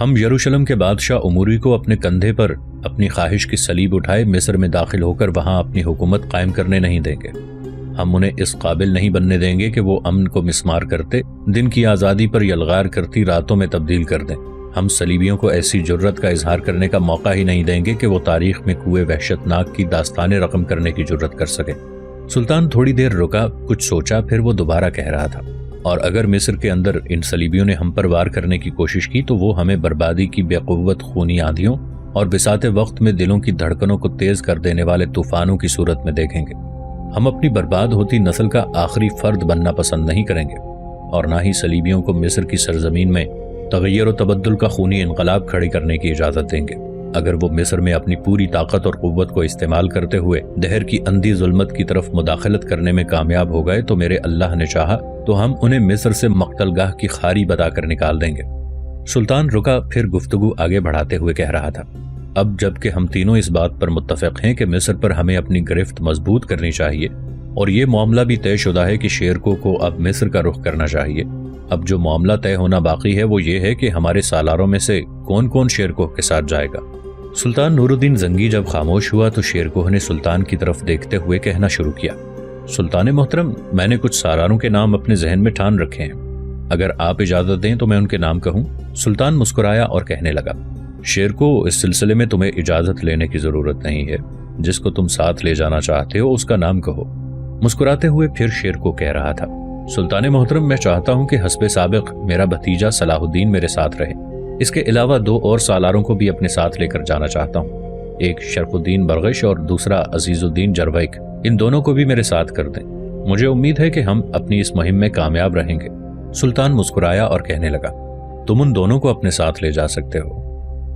ہم یروشلم کے بادشاہ اموری کو اپنے کندھے پر اپنی خواہش کی صلیب اٹھائے مصر میں داخل ہو کر وہاں اپنی حکومت قائم کرنے نہیں دیں گے۔ ہم انہیں اس قابل نہیں بننے دیں گے کہ وہ امن کو مسمار کرتے، دن کی آزادی پر یلغار کرتی راتوں میں تبدیل کر دیں۔ ہم صلیبیوں کو ایسی جرت کا اظہار کرنے کا موقع ہی نہیں دیں گے کہ وہ تاریخ میں کوئے وحشت ناک کی داستانیں رقم کرنے کی جرت کر سکیں۔ سلطان تھوڑی دیر رکا، کچھ سوچا، پھر وہ دوبارہ کہہ رہا تھا، اور اگر مصر کے اندر ان صلیبیوں نے ہم پر وار کرنے کی کوشش کی تو وہ ہمیں بربادی کی بے قوت خونی آندھیوں اور بساط وقت میں دلوں کی دھڑکنوں کو تیز کر دینے والے طوفانوں کی صورت میں دیکھیں گے۔ ہم اپنی برباد ہوتی نسل کا آخری فرد بننا پسند نہیں کریں گے، اور نہ ہی صلیبیوں کو مصر کی سرزمین میں تغیر و تبدل کا خونی انقلاب کھڑی کرنے کی اجازت دیں گے۔ اگر وہ مصر میں اپنی پوری طاقت اور قوت کو استعمال کرتے ہوئے دہر کی اندھی ظلمت کی طرف مداخلت کرنے میں کامیاب ہو گئے تو میرے اللہ نے چاہا تو ہم انہیں مصر سے مقتل گاہ کی خاری بتا کر نکال دیں گے۔ سلطان رکا، پھر گفتگو آگے بڑھاتے ہوئے کہہ رہا تھا، اب جب کہ ہم تینوں اس بات پر متفق ہیں کہ مصر پر ہمیں اپنی گرفت مضبوط کرنی چاہیے، اور یہ معاملہ بھی طے شدہ ہے کہ شیرکو کو اب مصر کا رخ کرنا چاہیے، اب جو معاملہ طے ہونا باقی ہے وہ یہ ہے کہ ہمارے سالاروں میں سے کون کون شیرکو کے ساتھ جائے گا۔ سلطان نور الدین زنگی جب خاموش ہوا تو شیرکوہ نے سلطان کی طرف دیکھتے ہوئے کہنا شروع کیا، سلطان محترم، میں نے کچھ سالاروں کے نام اپنے ذہن میں ٹھان رکھے ہیں، اگر آپ اجازت دیں تو میں ان کے نام کہوں۔ سلطان مسکرایا اور کہنے لگا، شیرکوہ، اس سلسلے میں تمہیں اجازت لینے کی ضرورت نہیں ہے، جس کو تم ساتھ لے جانا چاہتے ہو اس کا نام کہو۔ مسکراتے ہوئے پھر شیرکوہ کہہ رہا تھا، سلطان محترم، میں چاہتا ہوں کہ حسب سابق میرا بھتیجا صلاح الدین میرے ساتھ رہے، اس کے علاوہ 2 اور سالاروں کو بھی اپنے ساتھ لے کر جانا چاہتا ہوں، ایک شرف الدین برغش اور دوسرا عزیز الدین جرویک، ان دونوں کو بھی میرے ساتھ کر دیں، مجھے امید ہے کہ ہم اپنی اس مہم میں کامیاب رہیں گے۔ سلطان مسکرایا اور کہنے لگا، تم ان دونوں کو اپنے ساتھ لے جا سکتے ہو۔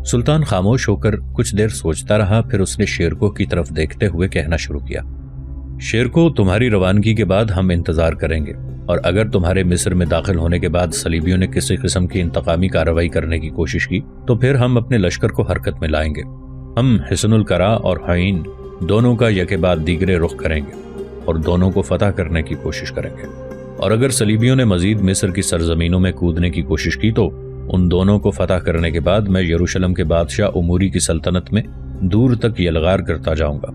سلطان خاموش ہو کر کچھ دیر سوچتا رہا، پھر اس نے شیرکوہ کی طرف دیکھتے ہوئے کہنا شروع کیا، شیرکوہ، تمہاری روانگی کے بعد ہم انتظار کریں گے، اور اگر تمہارے مصر میں داخل ہونے کے بعد صلیبیوں نے کسی قسم کی انتقامی کارروائی کرنے کی کوشش کی تو پھر ہم اپنے لشکر کو حرکت میں لائیں گے۔ ہم حصن القرا اور حین دونوں کا یکے بعد دیگرے رخ کریں گے اور دونوں کو فتح کرنے کی کوشش کریں گے، اور اگر صلیبیوں نے مزید مصر کی سرزمینوں میں کودنے کی کوشش کی تو ان دونوں کو فتح کرنے کے بعد میں یروشلم کے بادشاہ اموری کی سلطنت میں دور تک یلغار کرتا جاؤں گا۔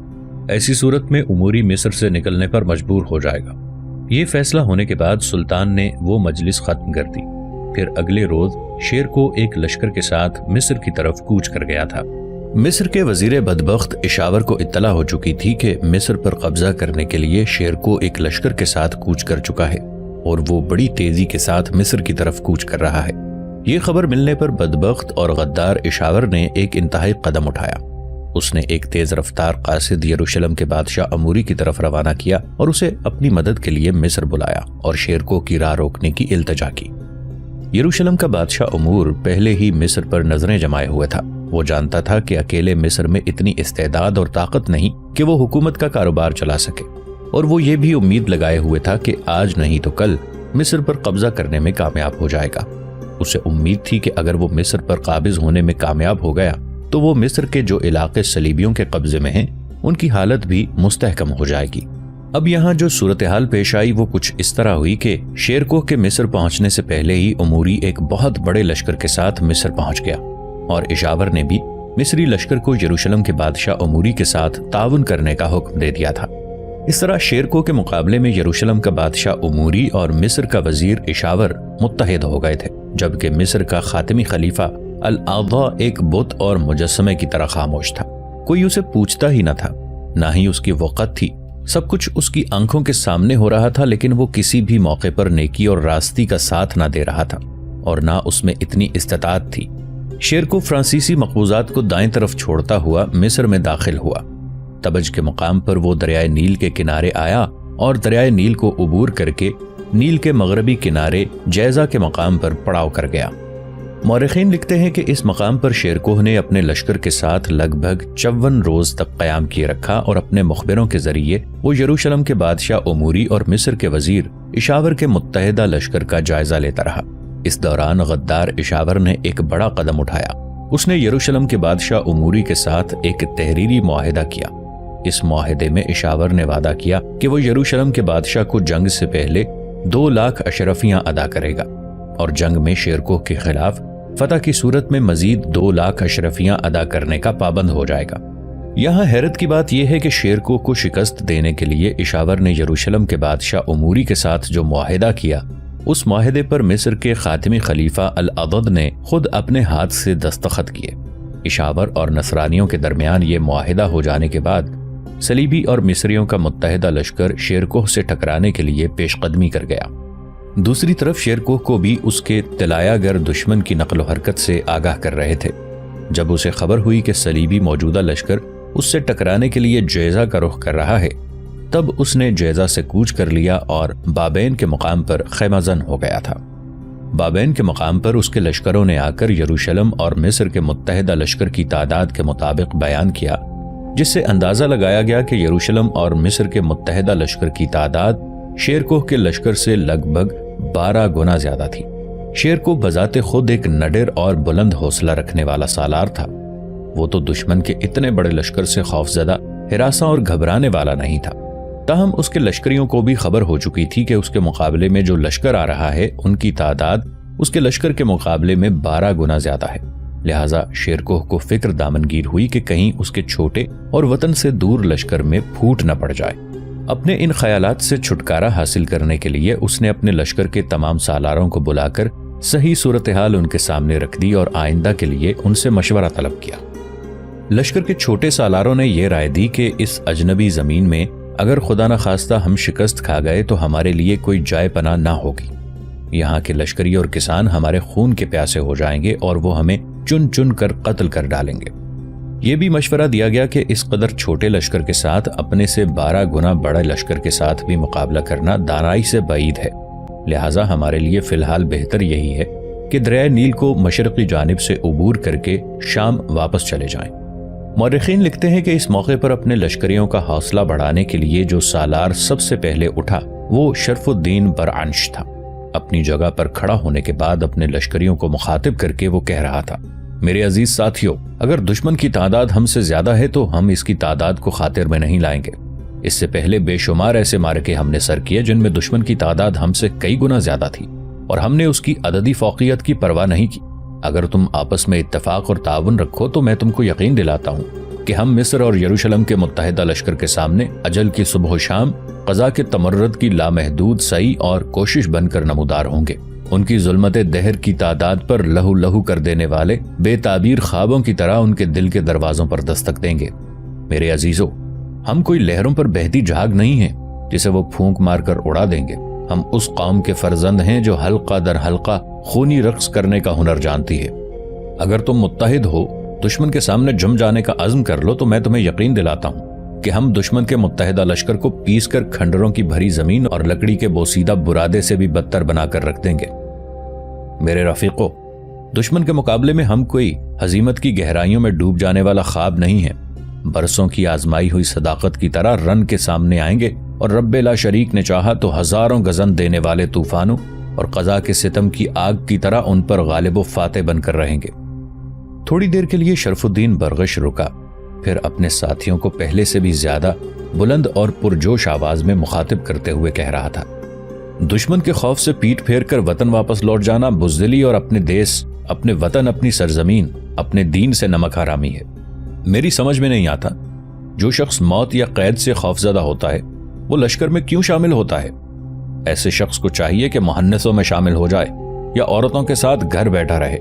ایسی صورت میں اموری مصر سے نکلنے پر مجبور ہو جائے گا۔ یہ فیصلہ ہونے کے بعد سلطان نے وہ مجلس ختم کر دی، پھر اگلے روز شیرکوہ ایک لشکر کے ساتھ مصر کی طرف کوچ کر گیا تھا۔ مصر کے وزیر بدبخت اشاور کو اطلاع ہو چکی تھی کہ مصر پر قبضہ کرنے کے لیے شیرکوہ ایک لشکر کے ساتھ کوچ کر چکا ہے، اور وہ بڑی تیزی کے ساتھ مصر کی طرف کوچ کر رہا ہے۔ یہ خبر ملنے پر بدبخت اور غدار اشاور نے ایک انتہائی قدم اٹھایا۔ اس نے ایک تیز رفتار قاصد یروشلم کے بادشاہ اموری کی طرف روانہ کیا اور اسے اپنی مدد کے لیے مصر بلایا اور شیرکوہ کی راہ روکنے کی التجا کی۔ یروشلم کا بادشاہ امور پہلے ہی مصر پر نظریں جمائے ہوئے تھا۔ وہ جانتا تھا کہ اکیلے مصر میں اتنی استعداد اور طاقت نہیں کہ وہ حکومت کا کاروبار چلا سکے، اور وہ یہ بھی امید لگائے ہوئے تھا کہ آج نہیں تو کل مصر پر قبضہ کرنے میں کامیاب ہو جائے گا۔ اسے امید تھی کہ اگر وہ مصر پر قابض ہونے میں کامیاب ہو گیا تو وہ مصر کے جو علاقے صلیبیوں کے قبضے میں ہیں ان کی حالت بھی مستحکم ہو جائے گی۔ اب یہاں جو صورتحال پیش آئی وہ کچھ اس طرح ہوئی کہ شیرکوہ کے مصر پہنچنے سے پہلے ہی اموری ایک بہت بڑے لشکر کے ساتھ مصر پہنچ گیا، اور اشاور نے بھی مصری لشکر کو یروشلم کے بادشاہ اموری کے ساتھ تعاون کرنے کا حکم دے دیا تھا۔ اس طرح شیرکوہ کے مقابلے میں یروشلم کا بادشاہ اموری اور مصر کا وزیر اشاور متحد ہو گئے تھے، جبکہ مصر کا خاتمی خلیفہ الاعضاء ایک بت اور مجسمے کی طرح خاموش تھا۔ کوئی اسے پوچھتا ہی نہ تھا، نہ ہی اس کی وقت تھی، سب کچھ اس کی آنکھوں کے سامنے ہو رہا تھا، لیکن وہ کسی بھی موقع پر نیکی اور راستی کا ساتھ نہ دے رہا تھا، اور نہ اس میں اتنی استطاعت تھی۔ شیرکوہ فرانسیسی مقبوضات کو دائیں طرف چھوڑتا ہوا مصر میں داخل ہوا۔ تبج کے مقام پر وہ دریائے نیل کے کنارے آیا اور دریائے نیل کو عبور کر کے نیل کے مغربی کنارے جیزہ کے مقام پر پڑاؤ کر گیا۔ مورخین لکھتے ہیں کہ اس مقام پر شیرکوہ نے اپنے لشکر کے ساتھ لگ بھگ 54 روز تک قیام کیے رکھا، اور اپنے مخبروں کے ذریعے وہ یروشلم کے بادشاہ اموری اور مصر کے وزیر اشاور کے متحدہ لشکر کا جائزہ لیتا رہا۔ اس دوران غدار اشاور نے ایک بڑا قدم اٹھایا۔ اس نے یروشلم کے بادشاہ اموری کے ساتھ ایک تحریری معاہدہ کیا۔ اس معاہدے میں اشاور نے وعدہ کیا کہ وہ یروشلم کے بادشاہ کو جنگ سے پہلے 2 لاکھ اشرفیاں ادا کرے گا، اور جنگ میں شیرکوہ کے خلاف فتح کی صورت میں مزید 2 لاکھ اشرفیاں ادا کرنے کا پابند ہو جائے گا۔ یہاں حیرت کی بات یہ ہے کہ شیرکوہ کو شکست دینے کے لیے اشاور نے یروشلم کے بادشاہ اموری کے ساتھ جو معاہدہ کیا، اس معاہدے پر مصر کے خاتمی خلیفہ العضد نے خود اپنے ہاتھ سے دستخط کیے۔ اشاور اور نصرانیوں کے درمیان یہ معاہدہ ہو جانے کے بعد صلیبی اور مصریوں کا متحدہ لشکر شیرکوہ سے ٹکرانے کے لیے پیش قدمی کر گیا۔ دوسری طرف شیرکوہ کو بھی اس کے طلایہ گر دشمن کی نقل و حرکت سے آگاہ کر رہے تھے۔ جب اسے خبر ہوئی کہ صلیبی موجودہ لشکر اس سے ٹکرانے کے لیے جیزہ کا رخ کر رہا ہے، تب اس نے جیزہ سے کوچ کر لیا اور بابین کے مقام پر خیمہ زن ہو گیا تھا۔ بابین کے مقام پر اس کے لشکروں نے آ کر یروشلم اور مصر کے متحدہ لشکر کی تعداد کے مطابق بیان کیا، جس سے اندازہ لگایا گیا کہ یروشلم اور مصر کے متحدہ لشکر کی تعداد شیرکوہ کے لشکر سے لگ بھگ 12 گنا زیادہ تھی۔ شیرکوہ بذات خود ایک نڈر اور بلند حوصلہ رکھنے والا سالار تھا۔ وہ تو دشمن کے اتنے بڑے لشکر سے خوفزدہ، ہراساں اور گھبرانے والا نہیں تھا۔ تاہم اس کے لشکریوں کو بھی خبر ہو چکی تھی کہ اس کے مقابلے میں جو لشکر آ رہا ہے ان کی تعداد اس کے لشکر کے مقابلے میں 12 گنا زیادہ ہے۔ لہٰذا شیرکوہ کو فکر دامنگیر ہوئی کہ کہیں اس کے چھوٹے اور وطن سے دور لشکر میں پھوٹ نہ پڑ جائے۔ اپنے ان خیالات سے چھٹکارا حاصل کرنے کے لیے اس نے اپنے لشکر کے تمام سالاروں کو بلا کر صحیح صورتحال ان کے سامنے رکھ دی اور آئندہ کے لیے ان سے مشورہ طلب کیا۔ لشکر کے چھوٹے سالاروں نے یہ رائے دی کہ اس اجنبی زمین میں اگر خدا نخواستہ ہم شکست کھا گئے تو ہمارے لیے کوئی جائے پناہ نہ ہوگی۔ یہاں کے لشکری اور کسان ہمارے خون کے پیاسے ہو جائیں گے اور وہ ہمیں چن چن کر قتل کر ڈالیں گے۔ یہ بھی مشورہ دیا گیا کہ اس قدر چھوٹے لشکر کے ساتھ اپنے سے 12 گنا بڑے لشکر کے ساتھ بھی مقابلہ کرنا دانائی سے بعید ہے، لہٰذا ہمارے لیے فی الحال بہتر یہی ہے کہ دریائے نیل کو مشرقی جانب سے عبور کر کے شام واپس چلے جائیں۔ مورخین لکھتے ہیں کہ اس موقع پر اپنے لشکریوں کا حوصلہ بڑھانے کے لیے جو سالار سب سے پہلے اٹھا وہ شرف الدین برعنش تھا۔ اپنی جگہ پر کھڑا ہونے کے بعد اپنے لشکریوں کو مخاطب کر کے وہ کہہ رہا تھا، میرے عزیز ساتھیوں، اگر دشمن کی تعداد ہم سے زیادہ ہے تو ہم اس کی تعداد کو خاطر میں نہیں لائیں گے۔ اس سے پہلے بے شمار ایسے معرکے ہم نے سر کیے جن میں دشمن کی تعداد ہم سے کئی گنا زیادہ تھی اور ہم نے اس کی عددی فوقیت کی پرواہ نہیں کی۔ اگر تم آپس میں اتفاق اور تعاون رکھو تو میں تم کو یقین دلاتا ہوں کہ ہم مصر اور یروشلم کے متحدہ لشکر کے سامنے اجل کی صبح و شام قضا کے تمرد کی لامحدود سعی اور کوشش بن کر نمودار ہوں گے۔ ان کی ظلمت دہر کی تعداد پر لہو لہو کر دینے والے بے تعبیر خوابوں کی طرح ان کے دل کے دروازوں پر دستک دیں گے۔ میرے عزیزو، ہم کوئی لہروں پر بہتی جھاگ نہیں ہیں جسے وہ پھونک مار کر اڑا دیں گے۔ ہم اس قوم کے فرزند ہیں جو حلقہ در حلقہ خونی رقص کرنے کا ہنر جانتی ہے۔ اگر تم متحد ہو، دشمن کے سامنے جم جانے کا عزم کر لو تو میں تمہیں یقین دلاتا ہوں کہ ہم دشمن کے متحدہ لشکر کو پیس کر کھنڈروں کی بھری زمین اور لکڑی کے بوسیدہ برادے سے بھی بدتر بنا کر رکھ دیں گے۔ میرے رفیقو، دشمن کے مقابلے میں ہم کوئی ہزیمت کی گہرائیوں میں ڈوب جانے والا خواب نہیں ہے۔ برسوں کی آزمائی ہوئی صداقت کی طرح رن کے سامنے آئیں گے اور رب لا شریک نے چاہا تو ہزاروں گزن دینے والے طوفانوں اور قضا کے ستم کی آگ کی طرح ان پر غالب و فاتح بن کر رہیں گے۔ تھوڑی دیر کے لیے شرف الدین برغش رکا، پھر اپنے ساتھیوں کو پہلے سے بھی زیادہ بلند اور پرجوش آواز میں مخاطب کرتے ہوئے کہہ رہا تھا، دشمن کے خوف سے پیٹ پھیر کر وطن واپس لوٹ جانا بزدلی اور اپنے دیس، اپنے وطن، اپنی سرزمین، اپنے دین سے نمک حرامی ہے۔ میری سمجھ میں نہیں آتا جو شخص موت یا قید سے خوفزدہ ہوتا ہے وہ لشکر میں کیوں شامل ہوتا ہے؟ ایسے شخص کو چاہیے کہ محنثوں میں شامل ہو جائے یا عورتوں کے ساتھ گھر بیٹھا رہے۔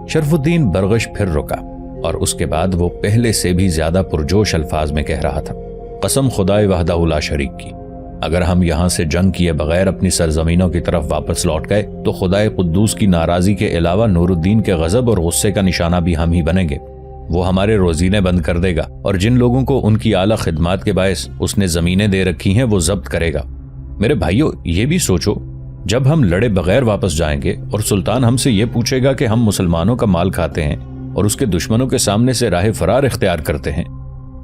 شرف الدین برغش پھر رکا اور اس کے بعد وہ پہلے سے بھی زیادہ پرجوش الفاظ میں کہہ رہا تھا، قسم خدائے وحدہ لا شریک کی، اگر ہم یہاں سے جنگ کیے بغیر اپنی سرزمینوں کی طرف واپس لوٹ گئے تو خدائے قدوس کی ناراضی کے علاوہ نور الدین کے غضب اور غصے کا نشانہ بھی ہم ہی بنیں گے۔ وہ ہمارے روزینے بند کر دے گا اور جن لوگوں کو ان کی اعلیٰ خدمات کے باعث اس نے زمینیں دے رکھی ہیں وہ ضبط کرے گا۔ میرے بھائیوں، یہ بھی سوچو، جب ہم لڑے بغیر واپس جائیں گے اور سلطان ہم سے یہ پوچھے گا کہ ہم مسلمانوں کا مال کھاتے ہیں اور اس کے دشمنوں کے سامنے سے راہ فرار اختیار کرتے ہیں،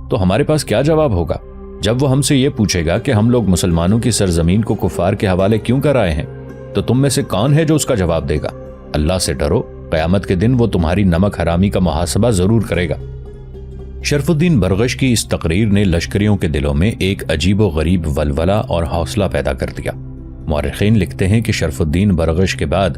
تو ہمارے پاس کیا جواب ہوگا؟ جب وہ ہم سے یہ پوچھے گا کہ ہم لوگ مسلمانوں کی سرزمین کو کفار کے حوالے کیوں کر آئے ہیں، تو تم میں سے کون ہے جو اس کا جواب دے گا؟ اللہ سے ڈرو، قیامت کے دن وہ تمہاری نمک حرامی کا محاسبہ ضرور کرے گا۔ شرف الدین برغش کی اس تقریر نے لشکریوں کے دلوں میں ایک عجیب و غریب ولولہ اور حوصلہ پیدا کر دیا۔ مورخین لکھتے ہیں کہ شرف الدین برغش کے بعد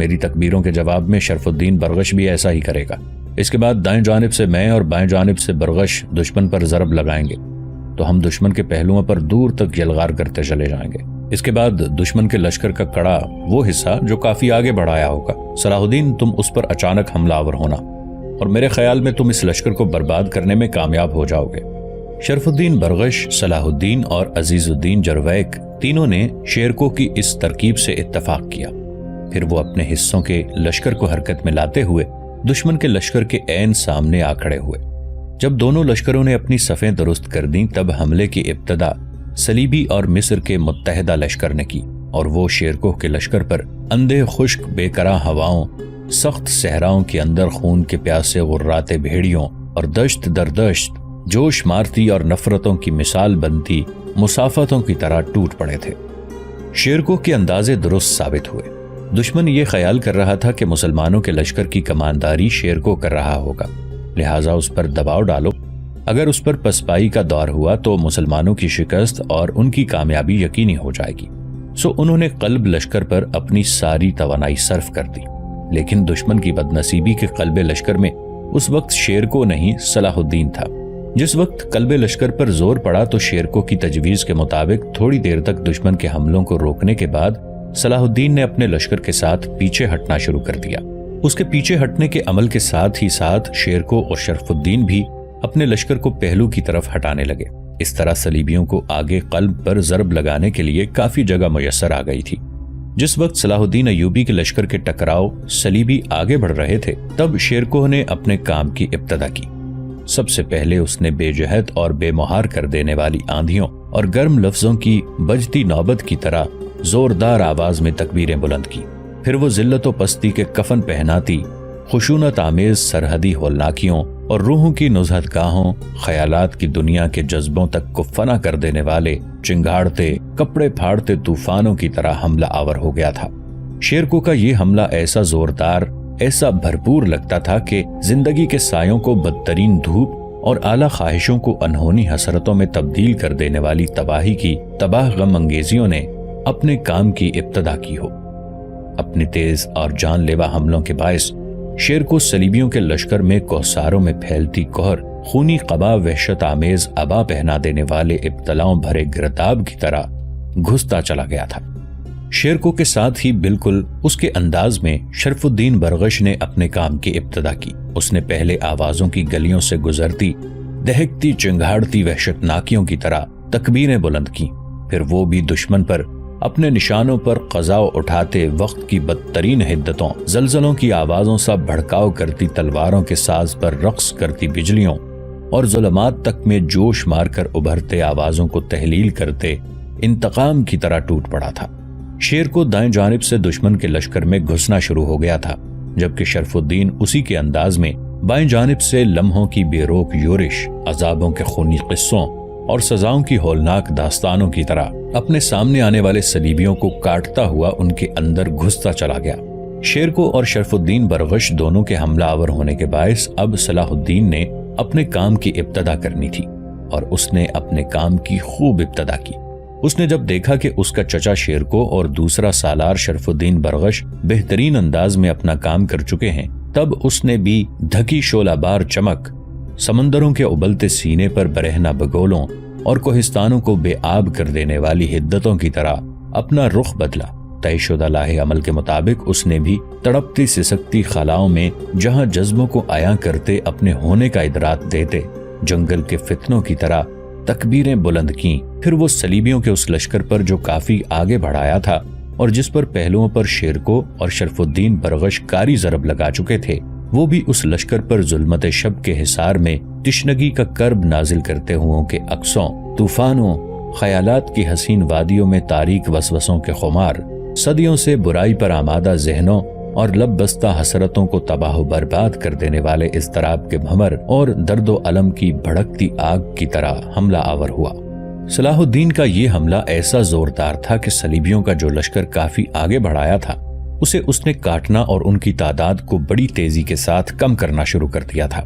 میری تکبیروں کے جواب میں شرف الدین برغش بھی ایسا ہی کرے گا۔ اس کے بعد دائیں جانب سے میں اور بائیں جانب سے برغش دشمن پر ضرب لگائیں گے تو ہم دشمن کے پہلوؤں پر دور تک یلغار کرتے چلے جائیں گے۔ اس کے بعد دشمن کے لشکر کا کڑا، وہ حصہ جو کافی آگے بڑھایا ہوگا، صلاح الدین تم اس پر اچانک حملہ آور ہونا اور میرے خیال میں تم اس لشکر کو برباد کرنے میں کامیاب ہو جاؤ گے۔ شرف الدین برغش، صلاح الدین اور عزیز الدین جرویک تینوں نے شیرکو کی اس ترکیب سے اتفاق کیا۔ پھر وہ اپنے حصوں کے لشکر کو حرکت میں لاتے ہوئے دشمن کے لشکر کے عین سامنے آ کھڑے ہوئے۔ جب دونوں لشکروں نے اپنی صفیں درست کر دیں تب حملے کی ابتدا صلیبی اور مصر کے متحدہ لشکر نے کی اور وہ شیرکو کے لشکر پر اندھے خشک بے کراں ہواؤں، سخت صحراؤں کے اندر خون کے پیاسے غراتے بھیڑیوں اور دشت در دشت جوش مارتی اور نفرتوں کی مثال بنتی مسافتوں کی طرح ٹوٹ پڑے تھے۔ شیرکو کے اندازے درست ثابت ہوئے۔ دشمن یہ خیال کر رہا تھا کہ مسلمانوں کے لشکر کی کمانداری شیرکو کر رہا ہوگا، لہٰذا اس پر دباؤ ڈالو۔ اگر اس پر پسپائی کا دور ہوا تو مسلمانوں کی شکست اور ان کی کامیابی یقینی ہو جائے گی۔ سو انہوں نے قلب لشکر پر اپنی ساری توانائی صرف کر دی، لیکن دشمن کی بدنصیبی کے قلب لشکر میں اس وقت شیرکو نہیں صلاح الدین تھا۔ جس وقت قلب لشکر پر زور پڑا تو شیرکو کی تجویز کے مطابق تھوڑی دیر تک دشمن کے حملوں کو روکنے کے بعد صلاح الدین نے اپنے لشکر کے ساتھ پیچھے ہٹنا شروع کر دیا۔ اس کے پیچھے ہٹنے کے عمل کے ساتھ ہی ساتھ شیرکو اور شرف الدین بھی اپنے لشکر کو پہلو کی طرف ہٹانے لگے۔ اس طرح صلیبیوں کو آگے قلب پر ضرب لگانے کے لیے کافی جگہ میسر آ گئی تھی۔ جس وقت صلاح الدین ایوبی کے لشکر کے ٹکراؤ صلیبی آگے بڑھ رہے تھے تب شیرکو نے اپنے کام کی ابتدا کی۔ سب سے پہلے اس نے بے جہت اور بے مہار کر دینے والی آندھیوں اور گرم لفظوں کی بجتی نوبت کی طرح زوردار آواز میں تکبیریں بلند کی۔ پھر وہ ذلت و پستی کے کفن پہناتی خشونت آمیز سرحدی ہولناکیوں اور روحوں کی نزہت گاہوں، خیالات کی دنیا کے جذبوں تک کو فنا کر دینے والے چنگاڑتے کپڑے پھاڑتے طوفانوں کی طرح حملہ آور ہو گیا تھا۔ شیرکو کا یہ حملہ ایسا زوردار، ایسا بھرپور لگتا تھا کہ زندگی کے سایوں کو بدترین دھوپ اور اعلیٰ خواہشوں کو انہونی حسرتوں میں تبدیل کر دینے والی تباہی کی تباہ غم انگیزیوں نے اپنے کام کی ابتدا کی ہو۔ اپنی تیز اور جان لیوا حملوں کے باعث شیرکو صلیبیوں کے لشکر میں کوہساروں میں پھیلتی کوہر خونی قبا وحشت آمیز ابا پہنا دینے والے ابتلاؤں بھرے گرداب کی طرح گھستا چلا گیا تھا۔ شیرکو کے ساتھ ہی بالکل اس کے انداز میں شرف الدین برغش نے اپنے کام کی ابتدا کی۔ اس نے پہلے آوازوں کی گلیوں سے گزرتی دہکتی چنگھاڑتی وحشت ناکیوں کی طرح تکبیریں بلند کی، پھر وہ بھی دشمن پر اپنے نشانوں پر قضاء اٹھاتے وقت کی بدترین حدتوں، زلزلوں کی آوازوں سا بھڑکاؤ کرتی تلواروں کے ساز پر رقص کرتی بجلیوں اور ظلمات تک میں جوش مار کر ابھرتے آوازوں کو تحلیل کرتے انتقام کی طرح ٹوٹ پڑا تھا۔ شیرکو دائیں جانب سے دشمن کے لشکر میں گھسنا شروع ہو گیا تھا، جبکہ شرف الدین اسی کے انداز میں بائیں جانب سے لمحوں کی بے روک یورش، عذابوں کے خونی قصوں اور سزاؤں کی ہولناک داستانوں کی طرح اپنے سامنے آنے والے صلیبیوں کو کاٹتا ہوا ان کے اندر گھستا چلا گیا۔ شیرکو اور شرف الدین برغش دونوں کے حملہ آور ہونے کے باعث اب صلاح الدین نے اپنے کام کی ابتدا کرنی تھی، اور اس نے اپنے کام کی خوب ابتدا کی۔ اس نے جب دیکھا کہ اس کا چچا شیرکو اور دوسرا سالار شرف الدین برغش بہترین انداز میں اپنا کام کر چکے ہیں، تب اس نے بھی دھکی شعلہ بار چمک، سمندروں کے ابلتے سینے پر برہنہ بگولوں اور کوہستانوں کو بے آب کر دینے والی حدتوں کی طرح اپنا رخ بدلا۔ طے شدہ لاہ عمل کے مطابق اس نے بھی تڑپتی سسکتی خلاؤں میں جہاں جذبوں کو عیاں کرتے اپنے ہونے کا ادراک دیتے جنگل کے فتنوں کی طرح تکبیریں بلند کیں۔ پھر وہ صلیبیوں کے اس لشکر پر جو کافی آگے بڑھایا تھا اور جس پر پہلوؤں پر شیرکو اور شرف الدین برغش کاری ضرب لگا چکے تھے، وہ بھی اس لشکر پر ظلمت شب کے حصار میں تشنگی کا کرب نازل کرتے ہوں کے عکسوں، طوفانوں، خیالات کی حسین وادیوں میں تاریک وسوسوں کے خمار، صدیوں سے برائی پر آمادہ ذہنوں اور لب بستہ حسرتوں کو تباہ و برباد کر دینے والے اضطراب کے بھمر اور درد و الم کی بھڑکتی آگ کی طرح حملہ آور ہوا۔ صلاح الدین کا یہ حملہ ایسا زوردار تھا کہ صلیبیوں کا جو لشکر کافی آگے بڑھایا تھا اسے اس نے کاٹنا اور ان کی تعداد کو بڑی تیزی کے ساتھ کم کرنا شروع کر دیا تھا۔